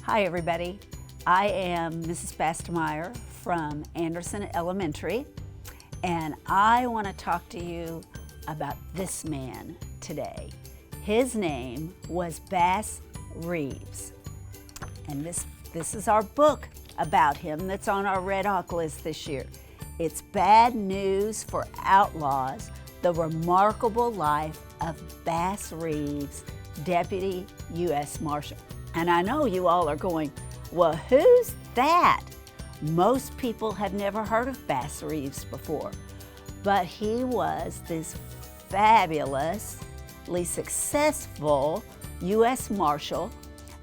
Hi everybody, I am Mrs. Bastemeyer from Andersen Elementary, and I want to talk to you about this man today. His name was Reeves, and this is our book about him that's on our Redhawks list this year. It's Bad News for Outlaws, the remarkable life of Reeves, Deputy U.S. Marshal. And I know you all are going, well, who's that? Most people have never heard of Reeves before, but he was this fabulously successful U.S. Marshal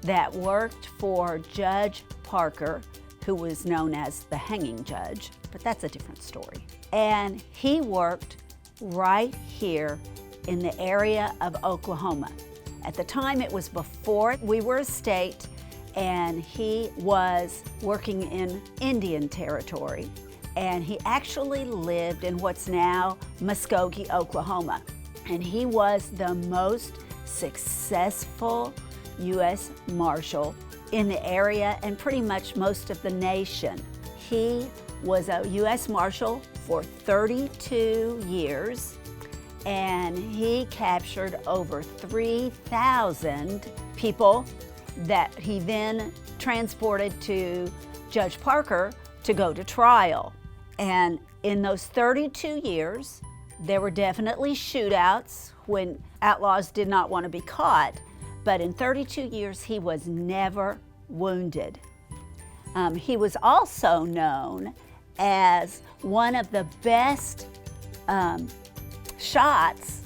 that worked for Judge Parker, who was known as the hanging judge, but that's a different story. And he worked right here in the area of Oklahoma. At the time, it was before we were a state, and he was working in Indian Territory. And he actually lived in what's now Muskogee, Oklahoma. And he was the most successful U.S. Marshal in the area and pretty much most of the nation. He was a U.S. Marshal for 32 years. And he captured over 3,000 people that he then transported to Judge Parker to go to trial. And in those 32 years, there were definitely shootouts when outlaws did not want to be caught, but in 32 years, he was never wounded. He was also known as one of the best shots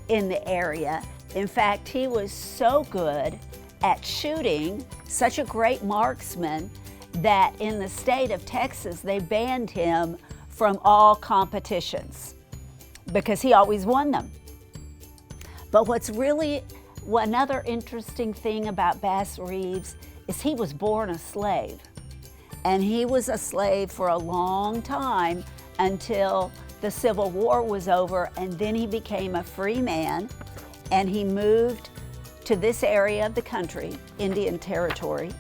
in the area. In fact, he was so good at shooting, such a great marksman, that in the state of Texas, they banned him from all competitions because he always won them. But another interesting thing about Reeves is he was born a slave. And he was a slave for a long time until the Civil War was over, and then he became a free man, and he moved to this area of the country, Indian Territory,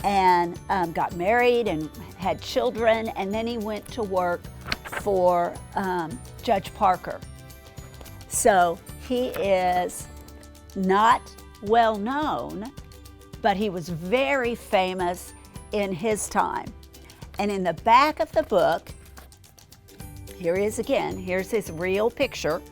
and got married and had children, and then he went to work for Judge Parker. So he is not well known, but he was very famous in his time. And in the back of the book, here he is again. Here's his real picture.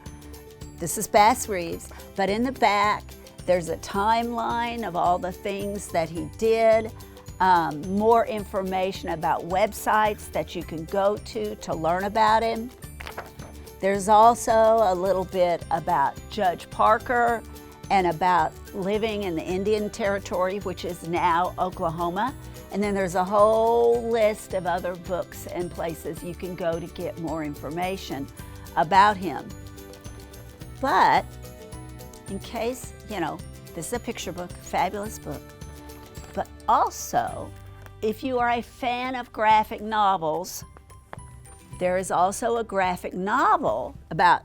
This is Reeves, but in the back, there's a timeline of all the things that he did, more information about websites that you can go to learn about him. There's also a little bit about Judge Parker and about living in the Indian Territory, which is now Oklahoma. And then there's a whole list of other books and places you can go to get more information about him. But in case, this is a picture book, fabulous book. But also, if you are a fan of graphic novels, there is also a graphic novel about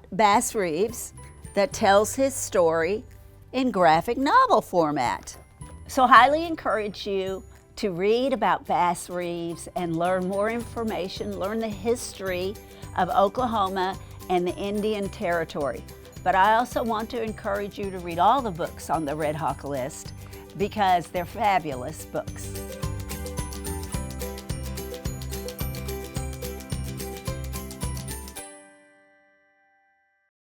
Reeves that tells his story in graphic novel format. So highly encourage you to read about Reeves and learn more information, learn the history of Oklahoma and the Indian Territory. But I also want to encourage you to read all the books on the Redhawks list because they're fabulous books.